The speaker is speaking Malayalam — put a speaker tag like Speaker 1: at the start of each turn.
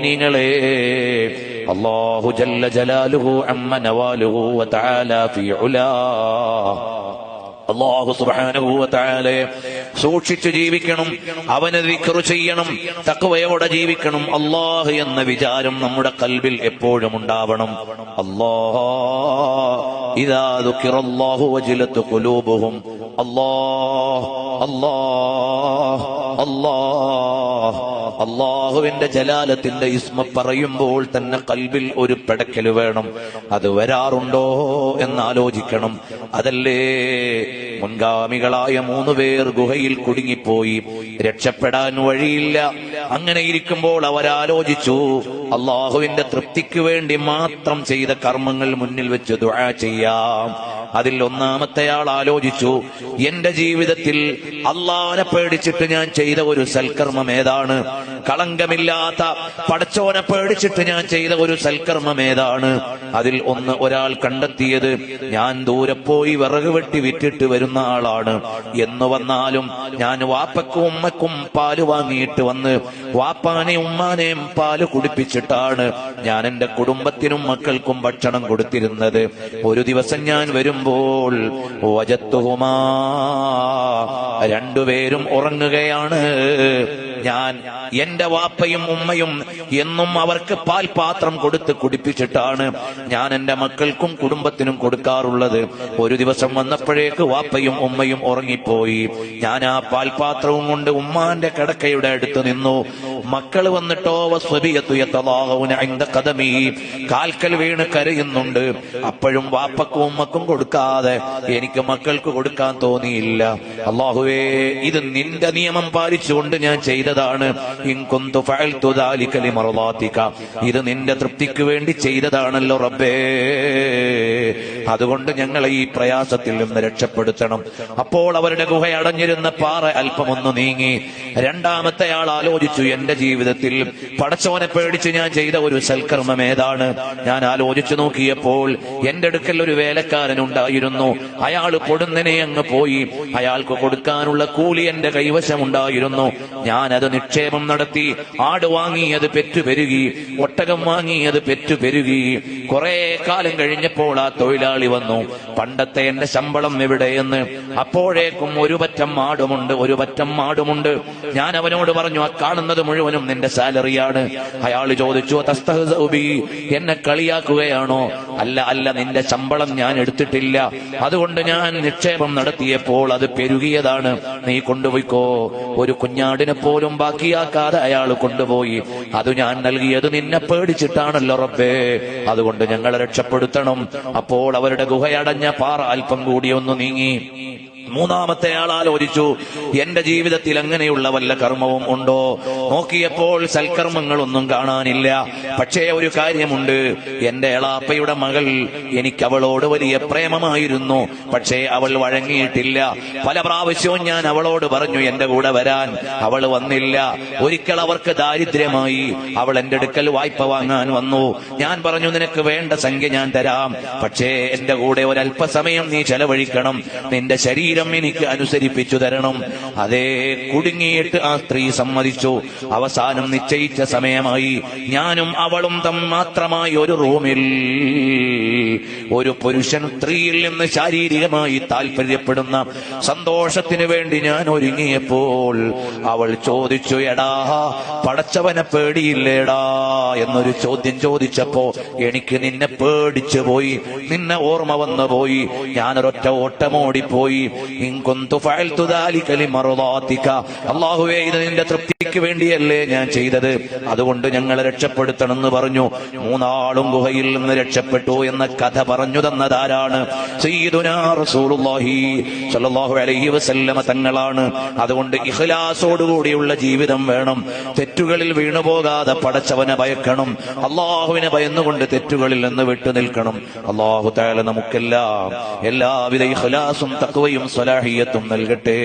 Speaker 1: മുഅ്മിനീങ്ങളെ, അല്ലാഹു ജല്ല ജലാലുഹു അമ്മ നവാലുഹു വതആല ഫീ ഉലാ, അല്ലാഹു സുബ്ഹാനഹു വതആലയെ സൂക്ഷിച്ചു ജീവിക്കണം, അവനെ ദിക്ർ ചെയ്യണം, തഖ്വയോടെ ജീവിക്കണം. അല്ലാഹ് എന്ന വിചാരം നമ്മുടെ ഖൽബിൽ എപ്പോഴും ഉണ്ടാവണം. അല്ലാഹ് ഇദാ ദുകിറല്ലാഹു വജിലത് ഖുലൂബുഹും, അല്ലാഹ് അല്ലാഹ് അല്ലാഹ്, അല്ലാഹുവിന്റെ ജലാലത്തിന്റെ ഇസ്മ പറയുമ്പോൾ തന്നെ ഖൽബിൽ ഒരു പെടക്കൽ വേണം. അത് വരാറുണ്ടോ എന്നാലോചിക്കണം. അതല്ലേ മുൻഗാമികളായ 3 പേർ ഗുഹയിൽ കുടുങ്ങിപ്പോയി, രക്ഷപ്പെടാൻ വഴിയില്ല. അങ്ങനെ ഇരിക്കുമ്പോൾ അവരാലോചിച്ചു, അള്ളാഹുവിന്റെ തൃപ്തിക്ക് വേണ്ടി മാത്രം ചെയ്ത കർമ്മങ്ങൾ മുന്നിൽ വെച്ച് ദുആ ചെയ്യാം. അതിൽ ഒന്നാമത്തെയാൾ ആലോചിച്ചു, എന്റെ ജീവിതത്തിൽ അള്ളാഹനെ പേടിച്ചിട്ട് ഞാൻ ചെയ്ത ഒരു സൽക്കർമ്മം ഏതാണ്? കളങ്കമില്ലാത്ത പടച്ചോനെ പേടിച്ചിട്ട് ഞാൻ ചെയ്ത ഒരു സൽക്കർമ്മം ഏതാണ്? അതിൽ ഒരാൾ കണ്ടെത്തിയത്, ഞാൻ ദൂരെ പോയി വിറക് വെട്ടി വിറ്റിട്ട് വരുന്ന ആളാണ്. എന്ന് വന്നാലും ഞാൻ വാപ്പക്കും ഉമ്മക്കും പാല് വാങ്ങിയിട്ട് വന്ന് വാപ്പാനെയും ഉമ്മാനെയും പാല് കുടിപ്പിച്ചിട്ടാണ് ഞാൻ എന്റെ കുടുംബത്തിനും മക്കൾക്കും ഭക്ഷണം കൊടുത്തിരുന്നത്. ഒരു ദിവസം ഞാൻ വരുമ്പോൾ വജത്തുഹുമാ, 2 പേരും ഉറങ്ങുകയാണ്. ഞാൻ എന്റെ വാപ്പയും ഉമ്മയും എന്നും അവർക്ക് പാൽപാത്രം കൊടുത്ത് കുടിപ്പിച്ചിട്ടാണ് ഞാൻ എന്റെ മക്കൾക്കും കുടുംബത്തിനും കൊടുക്കാറുള്ളത്. ഒരു ദിവസം വന്നപ്പോഴേക്ക് വാപ്പയും ഉമ്മയും ഉറങ്ങിപ്പോയി. ഞാൻ ആ പാൽപാത്രവും കൊണ്ട് ഉമ്മാന്റെ കിടക്കയുടെ അടുത്ത് നിന്നു. മക്കൾ വന്നിട്ടോ വസ്വബിയത്തു യതളാഹുന ഇൻദ ഖദമി, കാൽക്കൽ വീണ് കരയുന്നുണ്ട്. അപ്പോഴും വാപ്പക്കും ഉമ്മക്കും കൊടുക്കാതെ എനിക്ക് മക്കൾക്ക് കൊടുക്കാൻ തോന്നിയില്ല. അല്ലാഹുവേ, ഇത് നിന്റെ നിയമം പാലിച്ചുകൊണ്ട് ഞാൻ ചെയ്തതാണ്. ഇൻ കുന്തു ഫഅൽതു ദാലിക ലിമർളാതിക, ഇത് നിന്റെ തൃപ്തിക്ക് വേണ്ടി ചെയ്തതാണല്ലോ റബ്ബേ. അതുകൊണ്ട് ഞങ്ങളെ ഈ പ്രയാസത്തിൽ നിന്ന് രക്ഷപ്പെടുത്തണം. അപ്പോൾ അവരുടെ ഗുഹ അടഞ്ഞിരുന്ന പാറ അല്പമൊന്ന് നീങ്ങി. രണ്ടാമത്തെ ആൾ ആലോചിച്ചു, എന്റെ ജീവിതത്തിൽ പടച്ചോനെ പേടിച്ച് ഞാൻ ചെയ്ത ഒരു സൽക്കർമ്മം ഏതാണ്? ഞാൻ ആലോചിച്ചു നോക്കിയപ്പോൾ എന്റെ അടുക്കൽ ഒരു വേലക്കാരൻ ഉണ്ടായിരുന്നു. അയാൾ പൊടുന്നനെ അങ്ങ് പോയി. അയാൾക്ക് കൊടുക്കാനുള്ള കൂലി എന്റെ കൈവശമുണ്ടായിരുന്നു. ഞാനത് നിക്ഷേപം നടത്തി. ആട് വാങ്ങി, അത് പെറ്റുപെരുകി. ഒട്ടകം വാങ്ങി, അത് പെറ്റുപെരുകി. കുറെ കാലം കഴിഞ്ഞപ്പോൾ ആ തൊഴിലാളി വന്നു, പണ്ടത്തെ എന്റെ ശമ്പളം എവിടെയെന്ന്. അപ്പോഴേക്കും ഒരു പറ്റം മാടുമുണ്ട്. ഞാൻ അവനോട് പറഞ്ഞു, ആ കാണുന്നത് മുഴുവനും നിന്റെ സാലറിയാണ്. അയാൾ ചോദിച്ചു, തസ്തഹ്സഉ ബി, എന്നെ കളിയാക്കുകയാണോ? അല്ല, നിന്റെ ശമ്പളം ഞാൻ എടുത്തിട്ടില്ല. അതുകൊണ്ട് ഞാൻ നിക്ഷേപം നടത്തിയപ്പോൾ അത് പെരുകിയതാണ്. നീ കൊണ്ടുപോയിക്കോ. ഒരു കുഞ്ഞാടിനെ പോലും ബാക്കിയാക്കാതെ അയാൾ കൊണ്ടുപോയി. അത് ഞാൻ നൽകിയത് നിന്നെ പേടിച്ചിട്ടാണല്ലോ റബ്ബേ. അതുകൊണ്ട് ഞങ്ങളെ രക്ഷപ്പെടുത്തണം. അപ്പോൾ അവരുടെ ഗുഹയടഞ്ഞ പാറ അല്പം കൂടി ഒന്ന് നീങ്ങി. മൂന്നാമത്തെ ആൾ ആലോചിച്ചു, എന്റെ ജീവിതത്തിൽ അങ്ങനെയുള്ള വല്ല കർമ്മവും ഉണ്ടോ? നോക്കിയപ്പോൾ സൽക്കർമ്മങ്ങളൊന്നും കാണാനില്ല. പക്ഷേ ഒരു കാര്യമുണ്ട്, എന്റെ എളാപ്പയുടെ മകൾ, എനിക്ക് അവളോട് വലിയ പ്രേമമായിരുന്നു. പക്ഷേ അവൾ വഴങ്ങിയിട്ടില്ല. പല പ്രാവശ്യവും ഞാൻ അവളോട് പറഞ്ഞു എന്റെ കൂടെ വരാൻ. അവൾ വന്നില്ല. ഒരിക്കൽ അവർക്ക് ദാരിദ്ര്യമായി. അവൾ എന്റെ അടുക്കൽ വായ്പ വാങ്ങാൻ വന്നു. ഞാൻ പറഞ്ഞു, നിനക്ക് വേണ്ട സംഖ്യ ഞാൻ തരാം, പക്ഷേ എന്റെ കൂടെ ഒരല്പസമയം നീ ചെലവഴിക്കണം. നിന്റെ ശരീരം എനിക്ക് അനുസരിപ്പിച്ചു തരണം. അതേ, കുടുങ്ങിയിട്ട് ആ സ്ത്രീ സമ്മതിച്ചു. അവസാനം നിശ്ചയിച്ച സമയമായി. ഞാനും അവളും മാത്രമായി ഒരു റൂമിൽ. ഒരു പുരുഷൻ സ്ത്രീയിൽ നിന്ന് ശാരീരികമായി താല്പര്യപ്പെടുന്ന സന്തോഷത്തിന് വേണ്ടി ഞാൻ ഒരുങ്ങിയപ്പോൾ അവൾ ചോദിച്ചു, എടാ പടച്ചവനെ പേടിയില്ലേടാ എന്നൊരു ചോദ്യം ചോദിച്ചപ്പോ എനിക്ക് നിന്നെ പേടിച്ചു പോയി, നിന്നെ ഓർമ്മ വന്നു പോയി. ഞാനൊരൊറ്റ ഓട്ടമോടിപ്പോയി. അല്ലാഹുവേ, ഇത് നിന്റെ തൃപ്തിക്ക് വേണ്ടിയല്ലേ ഞാൻ ചെയ്തത്. അതുകൊണ്ട് ഞങ്ങളെ രക്ഷപ്പെടുത്തണമെന്ന് പറഞ്ഞു. 3 ആളും ഗുഹയിൽ നിന്ന് രക്ഷപ്പെട്ടു എന്ന കഥ പറഞ്ഞു തന്നതാരാണ്? സയ്യിദുനാ റസൂലുള്ളാഹി സ്വല്ലല്ലാഹു അലൈഹി വസല്ലമ തങ്ങളാണ്. അതുകൊണ്ട് ഇഖ്ലാസോടുകൂടിയുള്ള ജീവിതം വേണം. തെറ്റുകളിൽ വീണുപോകാതെ പടച്ചവനെ ഭയക്കണം. അള്ളാഹുവിനെ ഭയന്നുകൊണ്ട് തെറ്റുകളിൽ നിന്ന് വിട്ടുനിൽക്കണം. അല്ലാഹു തആല നമുക്കെല്ലാം എല്ലാവിധ ഇഖ്ലാസും തഖ്വയും സ്വലാഹിയത്തും നൽകട്ടെ.